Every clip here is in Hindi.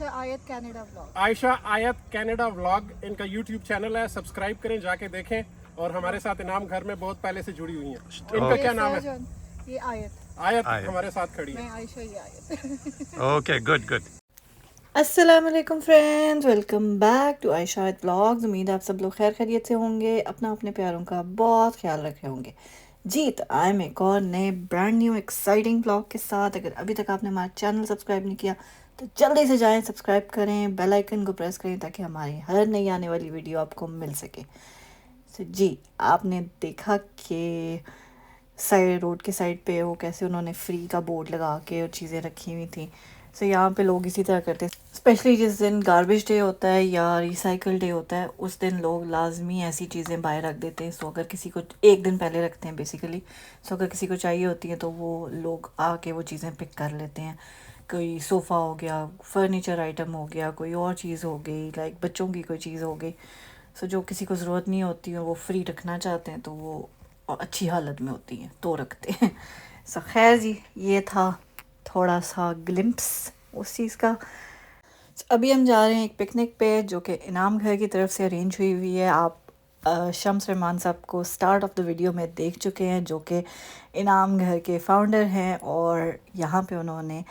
Ayesha Ayat Canada vlog. Ayesha Ayat Canada vlog इनका यूट्यूब चैनल है, सब्सक्राइब करें, जाके देखें। और हमारे साथ इनाम घर में बहुत पहले से जुड़ी हुई हैं। इनका क्या नाम है? ये आयत। आयत हमारे साथ खड़ी है। मैं आयशा, ये आयत। Okay, good good. अस्सलाम वालेकुम friends, welcome back to Ayesha vlogs. उम्मीद आप सब लोग खैर खैरियत से होंगे, अपना अपने प्यारों का बहुत ख्याल रखे होंगे जी। तो आई एम एक और नए ब्रांड न्यू एक्साइटिंग व्लॉग के साथ। अगर अभी तक आपने हमारा चैनल सब्सक्राइब नहीं किया तो जल्दी से जाएं, सब्सक्राइब करें, बेल आइकन को प्रेस करें ताकि हमारी हर नई आने वाली वीडियो आपको मिल सके। तो जी, आपने देखा कि साइड रोड के साइड पे वो कैसे उन्होंने फ्री का बोर्ड लगा के और चीज़ें रखी हुई थी। सो यहाँ पे लोग इसी तरह करते हैं, स्पेशली जिस दिन गार्बेज डे होता है या रिसाइकल डे होता है, उस दिन लोग लाजमी ऐसी चीज़ें बाहर रख देते हैं। सो अगर किसी को एक दिन पहले रखते हैं बेसिकली, सो अगर किसी को चाहिए होती है तो वो लोग आके वो चीज़ें पिक कर लेते हैं। कोई सोफ़ा हो गया, फर्नीचर आइटम हो गया, कोई और चीज़ हो गई, लाइक बच्चों की कोई चीज़ हो गई। सो जो किसी को ज़रूरत नहीं होती है, वो फ्री रखना चाहते हैं तो वो अच्छी हालत में होती हैं तो रखते हैं। सो खैर जी, ये था थोड़ा सा ग्लिम्प्स उस चीज़ का। अभी हम जा रहे हैं एक पिकनिक पे जो कि इनाम घर की तरफ से अरेंज हुई हुई है। आप शम्स रहमान साहब को स्टार्ट ऑफ द वीडियो में देख चुके हैं, जो कि इनाम घर के फाउंडर हैं। और यहाँ पे उन्होंने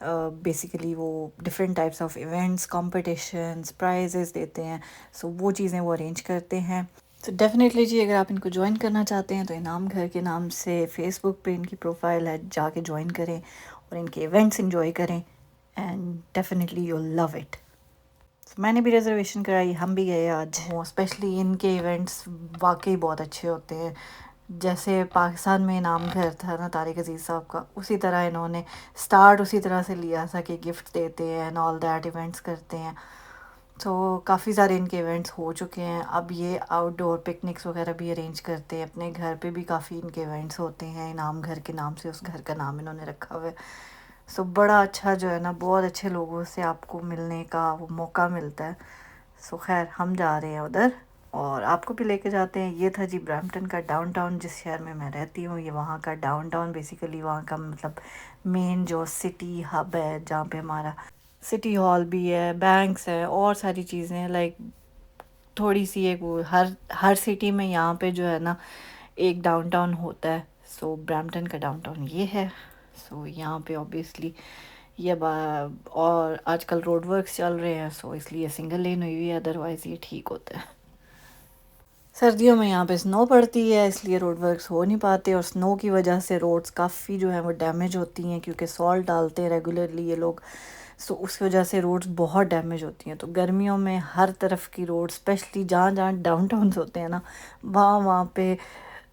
बेसिकली वो different types of events, competitions, prizes देते हैं। सो वो चीज़ें वो अरेंज करते हैं। तो डेफिनेटली जी, अगर आप इनको ज्वाइन करना चाहते हैं तो इनाम घर के नाम से फेसबुक पे इनकी प्रोफाइल है, जाके ज्वाइन करें और इनके इवेंट्स एंजॉय करें and definitely you love it. मैंने भी रिजर्वेशन कराई, हम भी गए आज। स्पेशली इनके इवेंट्स वाकई बहुत अच्छे होते हैं। जैसे पाकिस्तान में इनाम घर था ना तारिक अजीज़ साहब का, उसी तरह इन्होंने स्टार्ट उसी तरह से लिया था कि गिफ्ट देते हैं एंड ऑल दैट, इवेंट्स करते हैं। तो काफ़ी सारे इनके इवेंट्स हो चुके हैं। अब ये आउटडोर पिकनिक्स वगैरह भी अरेंज करते हैं। अपने घर पे भी काफ़ी इनके इवेंट्स होते हैं। इनाम घर के नाम से उस घर का नाम इन्होंने रखा हुआ है। सो बड़ा अच्छा जो है ना, बहुत अच्छे लोगों से आपको मिलने का वो मौका मिलता है। सो खैर, हम जा रहे हैं उधर और आपको भी लेके जाते हैं। ये था जी ब्रैम्पटन का डाउनटाउन, जिस शहर में मैं रहती हूँ। ये वहाँ का डाउनटाउन, बेसिकली वहाँ का मतलब मेन जो सिटी हब है, जहाँ पे हमारा सिटी हॉल भी है, बैंक्स है और सारी चीज़ें हैं। लाइक थोड़ी सी एक वो हर सिटी में यहाँ पे जो है ना एक डाउनटाउन होता है। सो ब्रैम्पटन का डाउनटाउन ये है। सो यहाँ पे ऑब्वियसली ये और आजकल रोड वर्क्स चल रहे हैं, सो इसलिए सिंगल लेन हुई हुई है, अदरवाइज़ ये ठीक होता है। सर्दियों में यहाँ पे स्नो पड़ती है, इसलिए रोड वर्क्स हो नहीं पाते और स्नो की वजह से रोड्स काफ़ी जो है वो डैमेज होती हैं, क्योंकि सॉल्ट डालते हैं रेगुलरली ये लोग। सो उसकी वजह से रोड्स बहुत डैमेज होती हैं। तो गर्मियों में हर तरफ की रोड, स्पेशली जहाँ जहाँ डाउनटाउन्स होते हैं ना, वहाँ वहाँ पे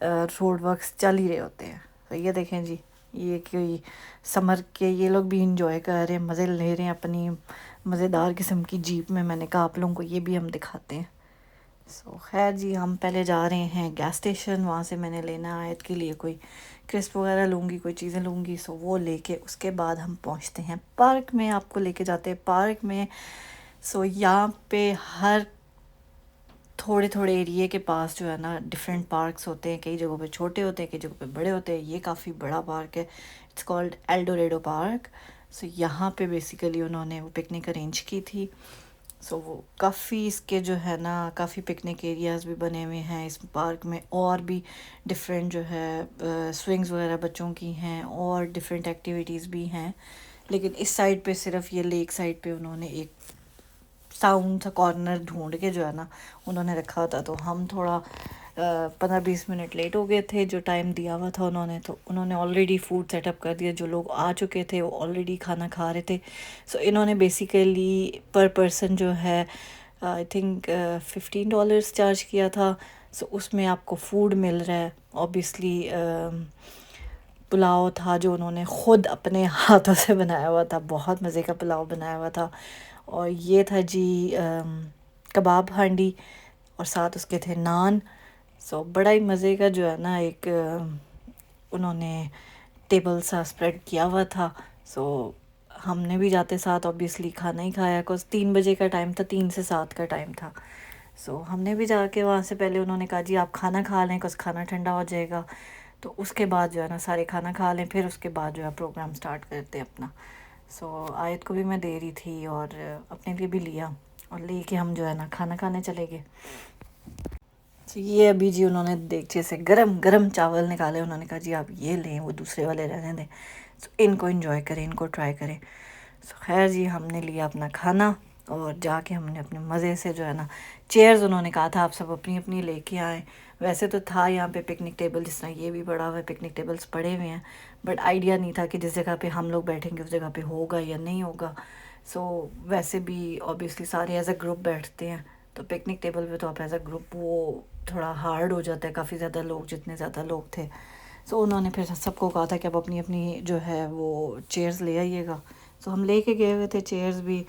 रोड वर्क्स चल ही रहे होते हैं। तो ये देखें जी, ये कोई समर के ये लोग भी इंजॉय कर रहे हैं, मज़े ले रहे हैं अपनी मज़ेदार किस्म की जीप में। मैंने कहा आप लोगों को ये भी हम दिखाते हैं। सो खैर जी, हम पहले जा रहे हैं गैस स्टेशन। वहाँ से मैंने लेना आयत के लिए कोई क्रिस्प वगैरह लूँगी, कोई चीज़ें लूँगी। सो वो लेके उसके बाद हम पहुँचते हैं पार्क में। आपको लेके जाते हैं पार्क में। सो यहाँ पे हर थोड़े थोड़े एरिए के पास जो है ना डिफरेंट पार्क्स होते हैं। कई जगहों पे छोटे होते हैं, कई जगहों पे बड़े होते हैं। ये काफ़ी बड़ा पार्क है, इट्स कॉल्ड एल्डोरेडो पार्क। सो यहाँ पे बेसिकली उन्होंने वो पिकनिक अरेंज की थी। सो वो काफ़ी इसके जो है ना काफ़ी पिकनिक एरियाज़ भी बने हुए हैं इस पार्क में, और भी डिफरेंट जो है स्विंग्स वगैरह बच्चों की हैं और डिफरेंट एक्टिविटीज़ भी हैं। लेकिन इस साइड पे सिर्फ ये लेक साइड पे उन्होंने एक साउंड सा कॉर्नर ढूंढ के जो है ना उन्होंने रखा था। तो हम थोड़ा 15-20 मिनट लेट हो गए थे जो टाइम दिया हुआ था उन्होंने। तो उन्होंने ऑलरेडी फूड सेटअप कर दिया, जो लोग आ चुके थे वो ऑलरेडी खाना खा रहे थे। सो इन्होंने बेसिकली पर पर्सन जो है आई थिंक $15 चार्ज किया था। सो उसमें आपको फूड मिल रहा है। ऑब्वियसली पुलाव था जो उन्होंने ख़ुद अपने हाथों से बनाया हुआ था, बहुत मज़े का पुलाव बनाया हुआ था। और ये था जी कबाब हांडी और साथ उसके थे नान। सो बड़ा ही मज़े का जो है ना एक उन्होंने टेबल सा स्प्रेड किया हुआ था। सो हमने भी जाते साथ ऑब्वियसली खाना ही खाया, कुछ 3 बजे का टाइम था, 3 से 7 का टाइम था। सो हमने भी जाके वहाँ से पहले उन्होंने कहा जी आप खाना खा लें, कुछ खाना ठंडा हो जाएगा। तो उसके बाद जो है ना सारे खाना खा लें, फिर उसके बाद जो है प्रोग्राम स्टार्ट करते हैं अपना। सो आयत को भी मैं दे रही थी और अपने लिए भी लिया और लेके हम जो है ना खाना खाने चले गए। तो ये अभी जी उन्होंने देगचे से गरम गरम चावल निकाले, उन्होंने कहा जी आप ये लें, वो दूसरे वाले रहने दें, सो इनको एंजॉय करें, इनको ट्राई करें। सो खैर जी हमने लिया अपना खाना और जाके हमने अपने मज़े से जो है ना चेयर्स, उन्होंने कहा था आप सब अपनी अपनी लेके आएँ। वैसे तो था यहाँ पे पिकनिक टेबल, जिस तरह ये भी पड़ा हुआ है, पिकनिक टेबल्स पड़े हुए हैं, बट आइडिया नहीं था कि जिस जगह पे हम लोग बैठेंगे उस जगह पे होगा या नहीं होगा। सो वैसे भी ऑब्वियसली सारे एज अ ग्रुप बैठते हैं, तो पिकनिक टेबल पे तो आप एज अ ग्रुप वो थोड़ा हार्ड हो जाता है, काफ़ी ज़्यादा लोग, जितने ज़्यादा लोग थे। सो उन्होंने फिर सबको कहा था कि आप अपनी अपनी जो है वो चेयर्स ले आइएगा। सो हम लेके गए हुए थे चेयर्स भी।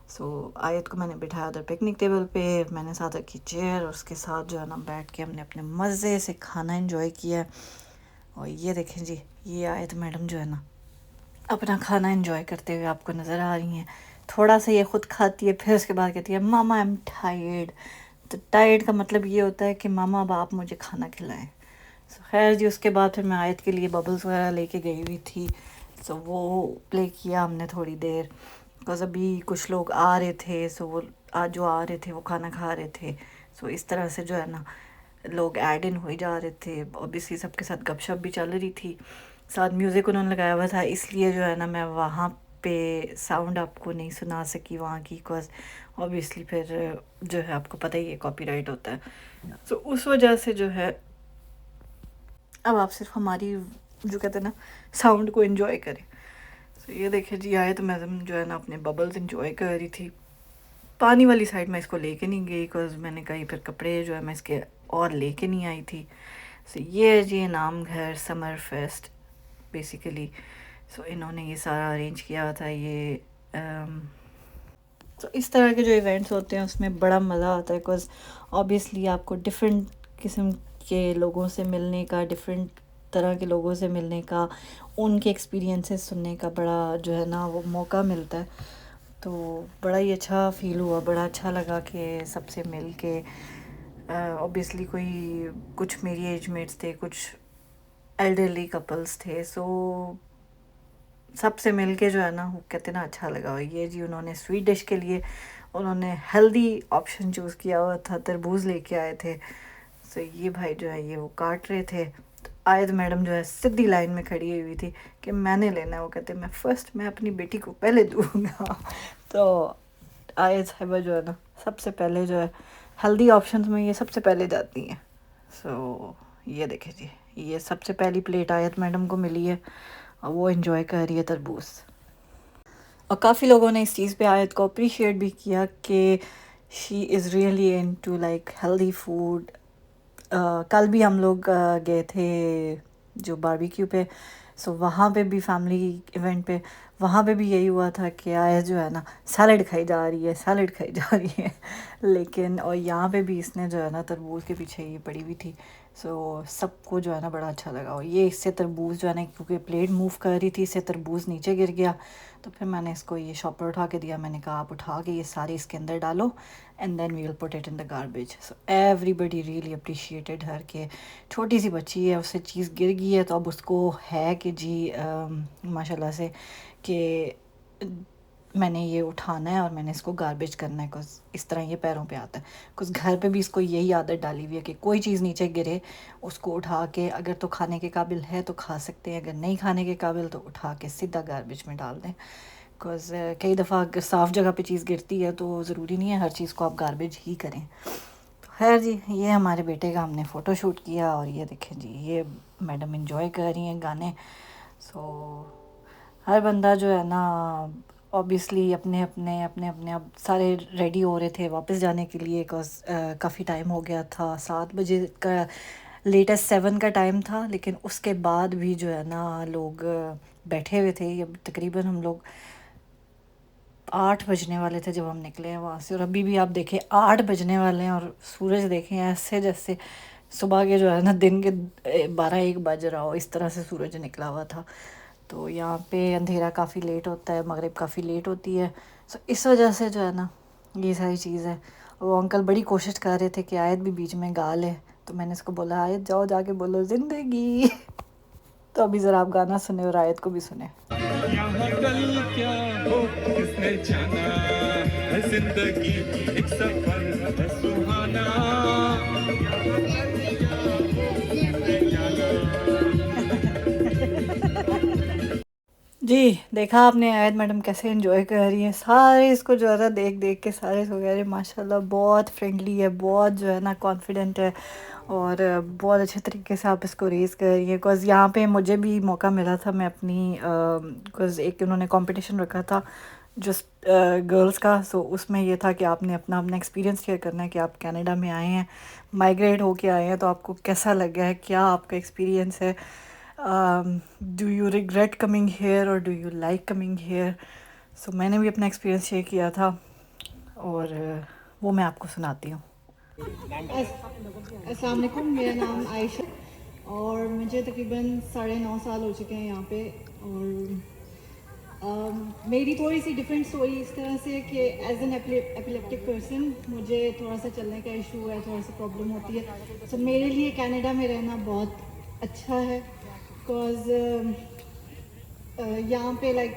सो आयत को मैंने बिठाया उधर पिकनिक टेबल पे, मैंने साथ रखी चेयर और उसके साथ जो है ना बैठ के हमने अपने मज़े से खाना एंजॉय किया। और ये देखें जी, ये आयत मैडम जो है ना अपना खाना एंजॉय करते हुए आपको नज़र आ रही हैं। थोड़ा सा ये ख़ुद खाती है, फिर उसके बाद कहती है मामा आई एम टायर्ड। तो टायर्ड का मतलब ये होता है कि मामा अब आप मुझे खाना खिलाएं। सो खैर जी उसके बाद फिर मैं आयत के लिए बबल्स वगैरह लेके गई हुई थी, सो वो प्ले किया हमने थोड़ी देर, बिकॉज़ अभी कुछ लोग आ रहे थे। सो वो आज जो आ रहे थे वो खाना खा रहे थे। सो इस तरह से जो है ना लोग ऐड इन हो जा रहे थे। ऑब्वियसली सबके साथ गपशप भी चल रही थी, साथ म्यूज़िक उन्होंने लगाया हुआ था, इसलिए जो है ना मैं वहाँ पे साउंड आपको नहीं सुना सकी वहाँ की, बिकॉज़ ऑब्वियसली फिर जो है आपको पता ही है कॉपीराइट होता है। सो उस वजह से जो है अब आप सिर्फ हमारी जो कहते हैं ना साउंड को एंजॉय करें। सो ये देखिए जी आए तो मैडम जो है ना अपने बबल्स एंजॉय कर रही थी। पानी वाली साइड में इसको लेके नहीं गई, बिकॉज़ मैंने कही फिर कपड़े जो है मैं इसके और लेके नहीं आई थी। सो ये है जी इनाम घर समर फेस्ट बेसिकली। सो इन्होंने ये सारा अरेंज किया था। ये तो इस तरह के जो इवेंट्स होते हैं उसमें बड़ा मज़ा आता है, बिकॉज़ ऑब्वियसली आपको डिफरेंट किस्म के लोगों से मिलने का, डिफरेंट तरह के लोगों से मिलने का, उनके एक्सपीरियंसेस सुनने का बड़ा जो है ना वो मौका मिलता है। तो बड़ा ही अच्छा फ़ील हुआ, बड़ा अच्छा लगा कि सबसे मिल के। ऑब्वियसली कोई कुछ मेरी एज मेट्स थे, कुछ एल्डरली कपल्स थे, सो सबसे मिल के जो है ना वो कहते ना अच्छा लगा। और ये जी उन्होंने स्वीट डिश के लिए उन्होंने हेल्दी ऑप्शन चूज़ किया हुआ था, तरबूज लेके आए थे। सो ये भाई जो है ये वो काट रहे थे, तो आयत मैडम जो है सीधी लाइन में खड़ी हुई थी कि मैंने लेना है। वो कहते मैं अपनी बेटी को पहले दूँगा। तो आयत साहिबा जो है ना सबसे पहले जो है हेल्दी ऑप्शंस में ये सबसे पहले जाती हैं। सो ये देखिए जी, ये सबसे पहली प्लेट आयत मैडम को मिली है और वो एंजॉय कर रही है तरबूज। और काफ़ी लोगों ने इस चीज़ पे आयत को अप्रिशिएट भी किया कि she is really into like healthy food. कल भी हम लोग गए थे जो बारबेक्यू पे, सो वहाँ पे भी फैमिली इवेंट पे, वहाँ पे भी यही हुआ था कि आयत जो है ना सैलड खाई जा रही है, सैलड खाई जा रही है। लेकिन और यहाँ पे भी इसने जो है ना तरबूज के पीछे ये पड़ी हुई थी। सो सबको जो है ना बड़ा अच्छा लगा। और ये इससे तरबूज जो है ना, क्योंकि प्लेट मूव कर रही थी, इससे तरबूज नीचे गिर गया, तो फिर मैंने इसको ये शॉपर उठा के दिया। मैंने कहा आप उठा के ये सारे इसके अंदर डालो and then we will put it in the garbage. So everybody really appreciated her के छोटी सी बच्ची है, उससे चीज़ गिर गई है तो अब उसको है कि जी माशाल्लाह से कि मैंने ये उठाना है और मैंने इसको गार्बेज करना है, कुछ इस तरह ये पैरों पे आता है। कुछ घर पे भी इसको यही आदत डाली हुई है कि कोई चीज़ नीचे गिरे उसको उठा के, अगर तो खाने के काबिल है तो खा सकते हैं, अगर नहीं खाने के काबिल तो उठा के सीधा गार्बेज में डाल दें। बिकॉज़ कई दफ़ा अगर साफ़ जगह पे चीज़ गिरती है तो ज़रूरी नहीं है हर चीज़ को आप गार्बेज ही करें। तो खैर जी ये हमारे बेटे का हमने फ़ोटो शूट किया और ये देखें जी ये मैडम इंजॉय कर रही हैं गाने। सो हर बंदा जो है ना ऑब्वियसली अपने अब सारे रेडी हो रहे थे वापस जाने के लिए, बिकॉज़ काफ़ी टाइम हो गया था। 7 बजे का लेटेस्ट 7 का टाइम था, लेकिन उसके बाद भी जो है ना लोग बैठे हुए थे। ये तकरीबन हम लोग 8 बजने वाले थे जब हम निकले हैं वहाँ से, और अभी भी आप देखें 8 बजने वाले हैं और सूरज देखें ऐसे जैसे सुबह के जो है ना दिन के 12-1 बज रहा हो, इस तरह से सूरज निकला हुआ था। तो यहाँ पे अंधेरा काफ़ी लेट होता है, मगरिब काफ़ी लेट होती है। सो इस वजह से जो है ना ये सारी चीज़ है। वो अंकल बड़ी कोशिश कर रहे थे कि आयत भी बीच में गा ले, तो मैंने इसको बोला आयत जाओ जाके बोलो ज़िंदगी। तो अभी ज़रा आप गाना सुने और आयत को भी सुने। यहाँ कल क्या जाना है जिंदगी एक सफर है सुहाना जी, देखा आपने आयत मैडम कैसे एंजॉय कर रही हैं। सारे इसको जो है ना देख देख के सारे सो कह रहे माशाल्लाह बहुत फ्रेंडली है, बहुत जो है ना कॉन्फिडेंट है और बहुत अच्छे तरीके से आप इसको रेस कर रही हैं। बिकॉज़ यहाँ पे मुझे भी मौका मिला था, मैं अपनी बिकॉज़ एक उन्होंने कंपटीशन रखा था जस्ट गर्ल्स का, सो उसमें ये था कि आपने अपना अपना एक्सपीरियंस शेयर करना है कि आप कनाडा में आए हैं, माइग्रेट होके आए हैं, तो आपको कैसा लगा है, क्या आपका एक्सपीरियंस है, do you regret coming here और do you like coming here. So मैंने भी अपना एक्सपीरियंस शेयर किया था और वो मैं आपको सुनाती हूँ। अस्सलाम वालेकुम, मेरा नाम आयशा और मुझे तकरीबन 9.5 साल हो चुके हैं यहाँ पे। और मेरी थोड़ी सी डिफरेंट स्टोरी इस तरह से कि एज एन एपिलेप्टिक पर्सन मुझे थोड़ा सा चलने का इशू है, थोड़ा सा प्रॉब्लम होती है। तो मेरे लिए कनाडा में रहना बहुत अच्छा है बिकॉज़ यहाँ पे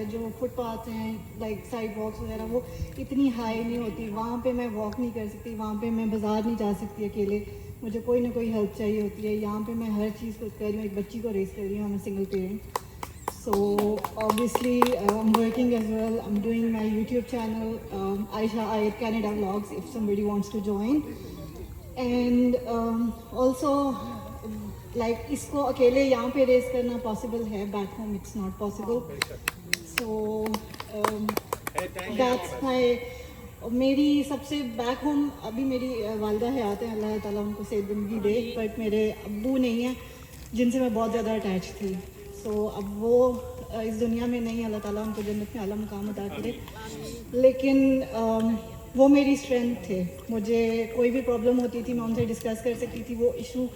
जो फुटपाथ हैं, साइड वॉक्स वगैरह, वो इतनी हाई नहीं होती। वहाँ पे मैं वॉक नहीं कर सकती, वहाँ पे मैं बाज़ार नहीं जा सकती अकेले, मुझे कोई ना कोई हेल्प चाहिए होती है। यहाँ पे मैं हर चीज़ को कर रही हूँ, एक बच्ची को रेस कर रही हूँ, मैं single parent. So obviously I'm working as well. I'm doing my YouTube channel, Aisha Ayat Canada Vlogs, if somebody wants to join. And also इसको अकेले यहाँ पे रेस करना पॉसिबल है, back home it's not possible. So that's my मेरी सबसे बैक होम। अभी मेरी वालदा हयात है, अल्लाह ताला उनको सेहत ज़िंदगी दे, बट मेरे अब्बू नहीं हैं जिनसे मैं बहुत ज़्यादा अटैच थी। सो अब वो इस दुनिया में नहीं, अल्लाह ताला उनको जन्नत में आला मुकाम अता करे। लेकिन वो मेरी स्ट्रेंथ थे, मुझे कोई भी प्रॉब्लम होती थी मैं उनसे डिस्कस कर सकती थी, वो इशू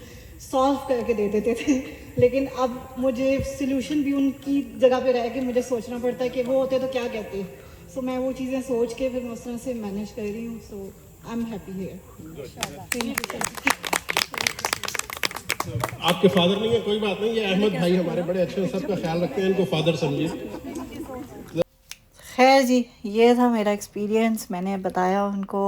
सॉल्व करके दे देते थे। लेकिन अब मुझे सल्यूशन भी उनकी जगह पे रह के मुझे सोचना पड़ता है कि वो होते तो क्या कहते। सो मैं वो चीज़ें सोच के फिर मैं उस तरह से मैनेज कर रही हूँ। सो आई एम हैप्पी हियर। आपके फादर नहीं है, कोई बात नहीं, ये अहमद भाई हमारे बड़े अच्छे हैं, सबका ख्याल रखते हैं, इनको फादर समझिए। खैर जी, ये था मेरा एक्सपीरियंस, मैंने बताया उनको।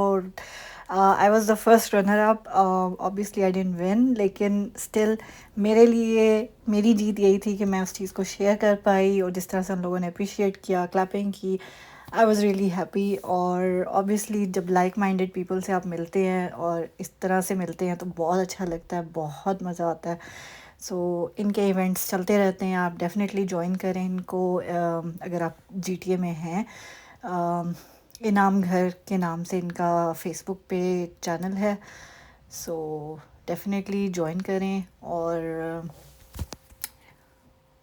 I was the first runner up, obviously I didn't win, लेकिन स्टिल मेरे लिए मेरी जीत यही थी कि मैं उस चीज़ को शेयर कर पाई और जिस तरह से उन लोगों ने अप्रिशिएट किया, क्लैपिंग की, आई वॉज़ रियली हैप्पी। और ऑब्वियसली जब लाइक माइंडेड पीपल से आप मिलते हैं और इस तरह से मिलते हैं तो बहुत अच्छा लगता है, बहुत मज़ा आता है। सो इनके इवेंट्स चलते रहते हैं, आप डेफिनेटली ज्वाइन करें इनको। अगर आप GTA में हैं, इनाम घर के नाम से इनका फेसबुक पे चैनल है, सो डेफिनेटली ज्वाइन करें और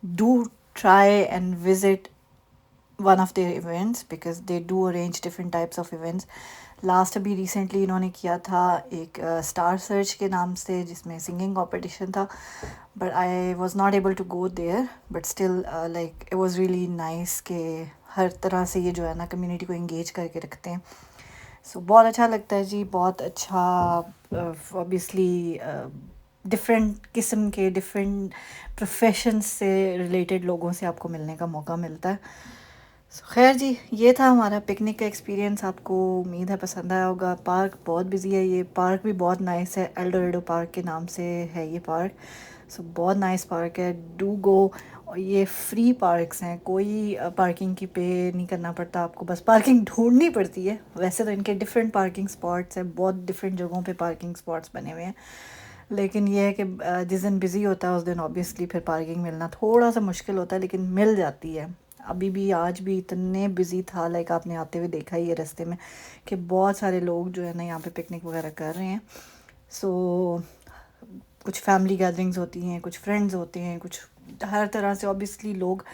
do try and visit one of their events because they do arrange different types of events. Last अभी रिसेंटली इन्होंने किया था एक स्टार सर्च के नाम से, जिसमें सिंगिंग कंपटीशन था, but I was not able to go there, but still like it was really nice कि हर तरह से ये जो है ना कम्युनिटी को इंगेज करके रखते हैं। सो बहुत अच्छा लगता है जी, बहुत अच्छा। ऑब्वियसली डिफरेंट किस्म के डिफरेंट प्रोफेशंस से रिलेटेड लोगों से आपको मिलने का मौका मिलता है। सो खैर जी, ये था हमारा पिकनिक का एक्सपीरियंस। आपको उम्मीद है पसंद आया होगा। पार्क बहुत बिजी है, ये पार्क भी बहुत नाइस है, एल्डोरेडो पार्क के नाम से है ये पार्क। सो बहुत नाइस पार्क है, डू गो। और ये फ्री पार्क्स हैं, कोई पार्किंग की पे नहीं करना पड़ता आपको, बस पार्किंग ढूंढनी पड़ती है। वैसे तो इनके डिफरेंट पार्किंग स्पॉट्स हैं, बहुत डिफरेंट जगहों पे पार्किंग स्पॉट्स बने हुए हैं, लेकिन ये है कि जिस दिन बिज़ी होता है उस दिन ऑब्वियसली फिर पार्किंग मिलना थोड़ा सा मुश्किल होता है, लेकिन मिल जाती है। अभी भी आज भी इतने बिज़ी था, लाइक आपने आते हुए देखा ही है रास्ते में कि बहुत सारे लोग जो है ना यहाँ पे पिकनिक वगैरह कर रहे हैं। सो कुछ फैमिली गैदरिंग्स होती हैं, कुछ फ्रेंड्स होते हैं, कुछ हर तरह से। ऑब्वियसली लोग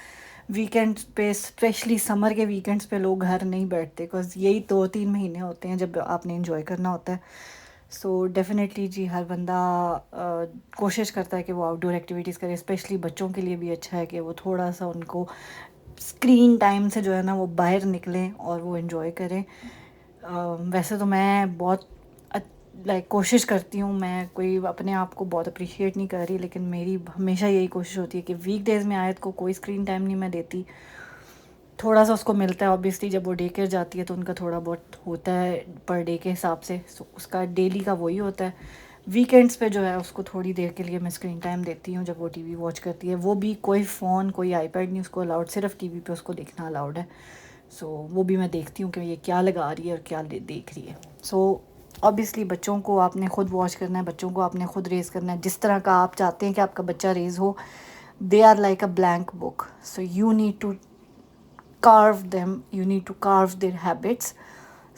वीकेंड्स पे, स्पेशली समर के वीकेंड्स पे लोग घर नहीं बैठते, बिकॉज यही 2-3 महीने होते हैं जब आपने इंजॉय करना होता है। सो डेफिनेटली जी, हर बंदा कोशिश करता है कि वो आउटडोर एक्टिविटीज़ करे। स्पेशली बच्चों के लिए भी अच्छा है कि वो थोड़ा सा उनको स्क्रीन टाइम से जो है ना वो बाहर निकलें और वो इन्जॉय करें। वैसे तो मैं बहुत कोशिश करती हूँ, मैं कोई अपने आप को बहुत अप्रिशिएट नहीं कर रही, लेकिन मेरी हमेशा यही कोशिश होती है कि वीक डेज़ में आयत को कोई स्क्रीन टाइम नहीं मैं देती, थोड़ा सा उसको मिलता है ऑब्वियसली, जब वो डे केयर जाती है तो उनका थोड़ा बहुत होता है पर डे के हिसाब से, सो उसका डेली का वही होता है। वीकेंड्स पे जो है उसको थोड़ी देर के लिए मैं स्क्रीन टाइम देती हूँ, जब वो टीवी वॉच करती है, वो भी कोई फ़ोन कोई आईपैड नहीं उसको अलाउड, सिर्फ टीवी पे उसको देखना अलाउड है। सो वो भी मैं देखती हूँ कि ये क्या लगा रही है और क्या देख रही है। सो ऑब्वियसली बच्चों को आपने ख़ुद वॉच करना है, बच्चों को आपने ख़ुद रेज़ करना है जिस तरह का आप चाहते हैं कि आपका बच्चा रेज़ हो। They are like a blank book, so you need to carve them, you need to carve their habits.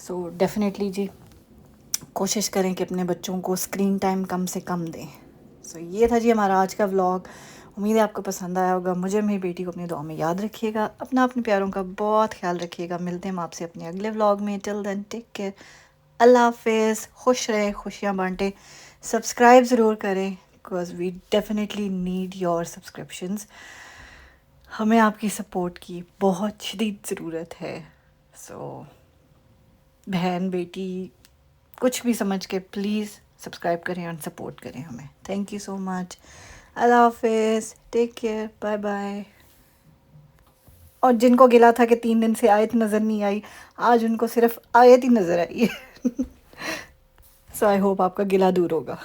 So definitely जी कोशिश करें कि अपने बच्चों को स्क्रीन टाइम कम से कम दें। सो ये था जी हमारा आज का व्लॉग। उम्मीद है आपको पसंद आया होगा। मुझे मेरी बेटी को अपनी दुआ में याद रखिएगा, अपने प्यारों का बहुत ख्याल रखिएगा। मिलते हैं हम आपसे अपने अगले व्लॉग में। टिल देन टेक केयर, अल्लाह हाफिज़, खुश रहें, खुशियाँ बांटें, सब्सक्राइब ज़रूर करें because we definitely need your subscriptions. हमें आपकी सपोर्ट की बहुत शदीद ज़रूरत है। सो बहन बेटी कुछ भी समझ के प्लीज़ सब्सक्राइब करें और सपोर्ट करें हमें। Thank you so much. अल्लाह हाफिज़, टेक केयर, बाय बाय। और जिनको गिला था कि 3 दिन से आयत नज़र नहीं आई, आज उनको सिर्फ आयत ही नज़र आई है। सो आई होप आपका गिला दूर होगा।